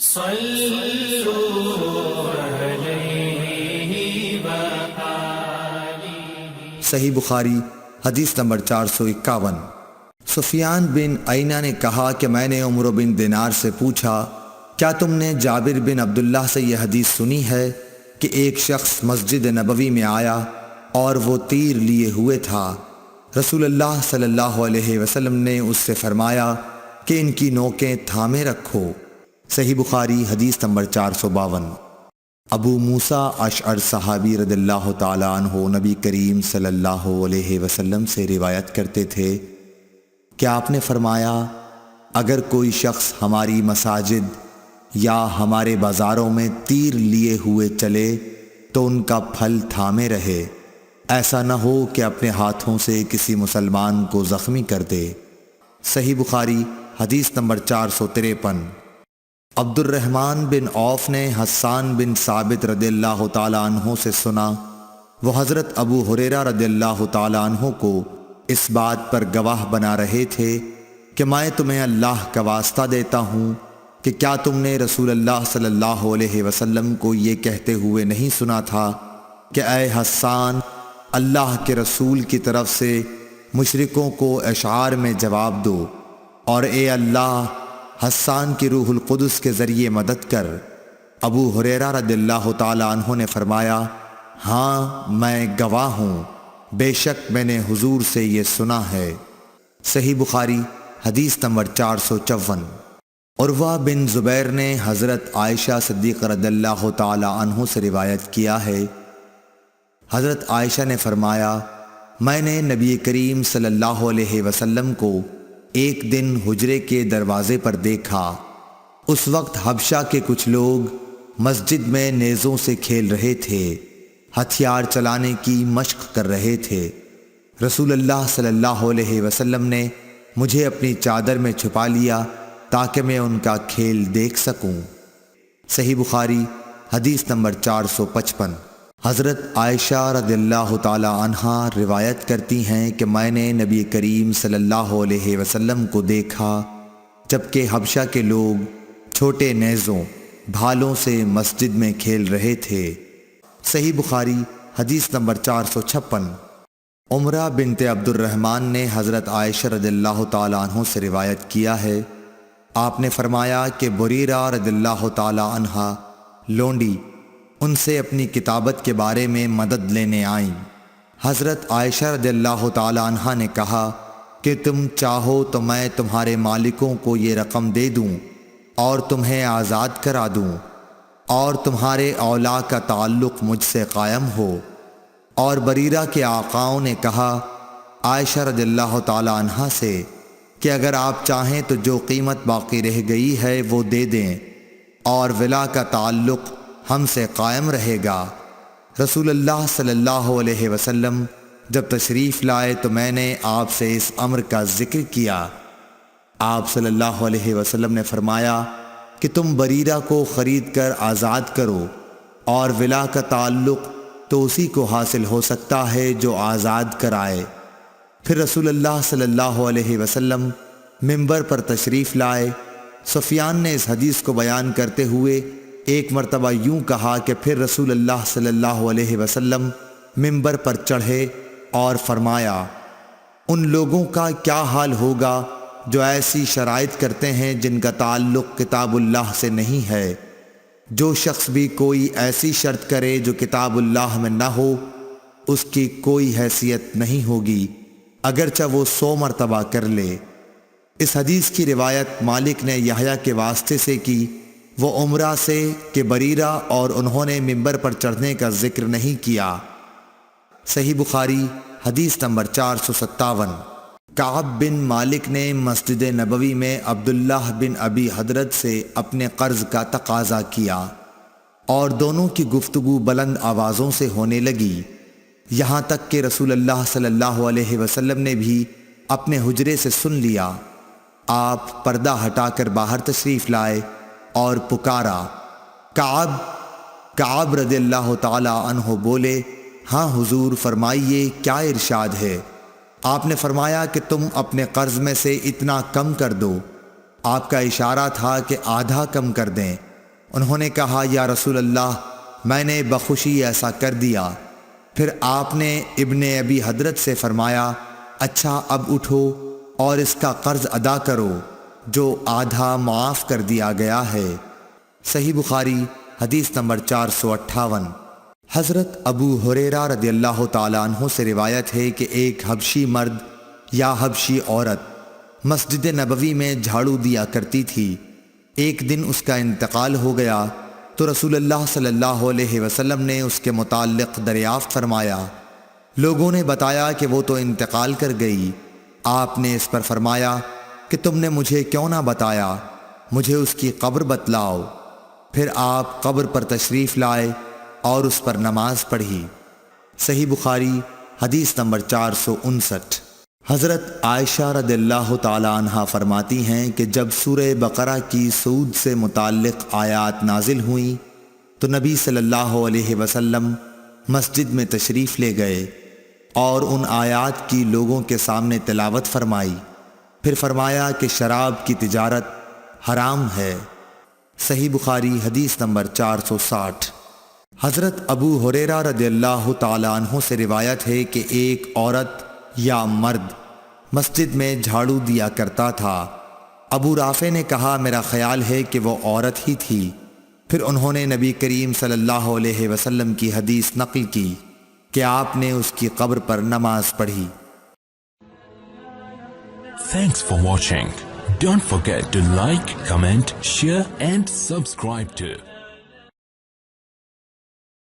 صحیح بخاری حدیث نمبر 451۔ سفیان بن عینہ نے کہا کہ میں نے عمرو بن دینار سے پوچھا، کیا تم نے جابر بن عبداللہ سے یہ حدیث سنی ہے کہ ایک شخص مسجد نبوی میں آیا اور وہ تیر لیے ہوئے تھا؟ رسول اللہ صلی اللہ علیہ وسلم نے اس سے فرمایا کہ ان کی نوکیں تھامے رکھو۔ صحیح بخاری حدیث نمبر 452۔ ابو موسیٰ اشعر صحابی رضی اللہ تعالیٰ عنہ نبی کریم صلی اللہ علیہ وسلم سے روایت کرتے تھے کہ آپ نے فرمایا، اگر کوئی شخص ہماری مساجد یا ہمارے بازاروں میں تیر لیے ہوئے چلے تو ان کا پھل تھامے رہے، ایسا نہ ہو کہ اپنے ہاتھوں سے کسی مسلمان کو زخمی کر دے۔ صحیح بخاری حدیث نمبر 453۔ عبد الرحمن بن عوف نے حسان بن ثابت رضی اللہ تعالیٰ عنہ سے سنا، وہ حضرت ابو ہریرہ رضی اللہ تعالیٰ عنہ کو اس بات پر گواہ بنا رہے تھے کہ میں تمہیں اللہ کا واسطہ دیتا ہوں کہ کیا تم نے رسول اللہ صلی اللہ علیہ وسلم کو یہ کہتے ہوئے نہیں سنا تھا کہ اے حسان، اللہ کے رسول کی طرف سے مشرکوں کو اشعار میں جواب دو، اور اے اللہ، حسان کی روح القدس کے ذریعے مدد کر۔ ابو ہریرہ رضی اللہ تعالیٰ عنہ نے فرمایا، ہاں میں گواہ ہوں، بے شک میں نے حضور سے یہ سنا ہے۔ صحیح بخاری حدیث نمبر 454۔ عروہ بن زبیر نے حضرت عائشہ صدیقہ رضی اللہ تعالیٰ عنہ سے روایت کیا ہے، حضرت عائشہ نے فرمایا، میں نے نبی کریم صلی اللہ علیہ وسلم کو ایک دن حجرے کے دروازے پر دیکھا۔ اس وقت حبشہ کے کچھ لوگ مسجد میں نیزوں سے کھیل رہے تھے، ہتھیار چلانے کی مشق کر رہے تھے۔ رسول اللہ صلی اللہ علیہ وسلم نے مجھے اپنی چادر میں چھپا لیا تاکہ میں ان کا کھیل دیکھ سکوں۔ صحیح بخاری حدیث نمبر 455۔ حضرت عائشہ رضی اللہ تعالی عنہا روایت کرتی ہیں کہ میں نے نبی کریم صلی اللہ علیہ وسلم کو دیکھا جبکہ حبشہ کے لوگ چھوٹے نیزوں بھالوں سے مسجد میں کھیل رہے تھے۔ صحیح بخاری حدیث نمبر 456۔ عمرہ بنت عبد الرحمن نے حضرت عائشہ رضی اللہ تعالی عنہ سے روایت کیا ہے، آپ نے فرمایا کہ بریرہ رضی اللہ تعالی عنہا لونڈی ان سے اپنی کتابت کے بارے میں مدد لینے آئیں۔ حضرت عائشہ رضی اللہ تعالی عنہا نے کہا کہ تم چاہو تو میں تمہارے مالکوں کو یہ رقم دے دوں اور تمہیں آزاد کرا دوں، اور تمہارے اولا کا تعلق مجھ سے قائم ہو۔ اور بریرہ کے آقاؤں نے کہا عائشہ رضی اللہ تعالی عنہا سے کہ اگر آپ چاہیں تو جو قیمت باقی رہ گئی ہے وہ دے دیں، اور ولا کا تعلق ہم سے قائم رہے گا۔ رسول اللہ صلی اللہ علیہ وسلم جب تشریف لائے تو میں نے آپ سے اس امر کا ذکر کیا۔ آپ صلی اللہ علیہ وسلم نے فرمایا کہ تم بریرہ کو خرید کر آزاد کرو، اور ولا کا تعلق تو اسی کو حاصل ہو سکتا ہے جو آزاد کرائے۔ پھر رسول اللہ صلی اللہ علیہ وسلم منبر پر تشریف لائے۔ سفیان نے اس حدیث کو بیان کرتے ہوئے ایک مرتبہ یوں کہا کہ پھر رسول اللہ صلی اللہ علیہ وسلم منبر پر چڑھے اور فرمایا، ان لوگوں کا کیا حال ہوگا جو ایسی شرائط کرتے ہیں جن کا تعلق کتاب اللہ سے نہیں ہے۔ جو شخص بھی کوئی ایسی شرط کرے جو کتاب اللہ میں نہ ہو، اس کی کوئی حیثیت نہیں ہوگی اگرچہ وہ 100 مرتبہ کر لے۔ اس حدیث کی روایت مالک نے یحییٰ کے واسطے سے کی، وہ عمرہ سے کہ بریرہ اور انہوں نے منبر پر چڑھنے کا ذکر نہیں کیا۔ صحیح بخاری حدیث نمبر 457۔ کعب بن مالک نے مسجد نبوی میں عبداللہ بن ابی حضرت سے اپنے قرض کا تقاضا کیا، اور دونوں کی گفتگو بلند آوازوں سے ہونے لگی، یہاں تک کہ رسول اللہ صلی اللہ علیہ وسلم نے بھی اپنے حجرے سے سن لیا۔ آپ پردہ ہٹا کر باہر تشریف لائے اور پکارا، کعب رضی اللہ تعالی عنہ بولے، ہاں حضور فرمائیے کیا ارشاد ہے؟ آپ نے فرمایا کہ تم اپنے قرض میں سے اتنا کم کر دو۔ آپ کا اشارہ تھا کہ آدھا کم کر دیں۔ انہوں نے کہا یا رسول اللہ میں نے بخوشی ایسا کر دیا۔ پھر آپ نے ابن ابی حضرت سے فرمایا اچھا اب اٹھو اور اس کا قرض ادا کرو جو آدھا معاف کر دیا گیا ہے۔ صحیح بخاری حدیث نمبر 458۔ حضرت ابو ہریرہ رضی اللہ تعالیٰ عنہ سے روایت ہے کہ ایک حبشی مرد یا حبشی عورت مسجد نبوی میں جھاڑو دیا کرتی تھی۔ ایک دن اس کا انتقال ہو گیا تو رسول اللہ صلی اللہ علیہ وسلم نے اس کے متعلق دریافت فرمایا۔ لوگوں نے بتایا کہ وہ تو انتقال کر گئی۔ آپ نے اس پر فرمایا کہ تم نے مجھے کیوں نہ بتایا، مجھے اس کی قبر بتلاؤ۔ پھر آپ قبر پر تشریف لائے اور اس پر نماز پڑھی۔ صحیح بخاری حدیث نمبر 459۔ حضرت عائشہ رضی اللہ تعالی عنہا فرماتی ہیں کہ جب سورہ بقرہ کی سود سے متعلق آیات نازل ہوئیں تو نبی صلی اللہ علیہ وسلم مسجد میں تشریف لے گئے اور ان آیات کی لوگوں کے سامنے تلاوت فرمائی۔ پھر فرمایا کہ شراب کی تجارت حرام ہے۔ صحیح بخاری حدیث نمبر 460۔ حضرت ابو ہریرہ رضی اللہ تعالی عنہ سے روایت ہے کہ ایک عورت یا مرد مسجد میں جھاڑو دیا کرتا تھا۔ ابو رافع نے کہا میرا خیال ہے کہ وہ عورت ہی تھی۔ پھر انہوں نے نبی کریم صلی اللہ علیہ وسلم کی حدیث نقل کی کہ آپ نے اس کی قبر پر نماز پڑھی۔ Thanks for watching. Don't forget to like, comment, share and subscribe to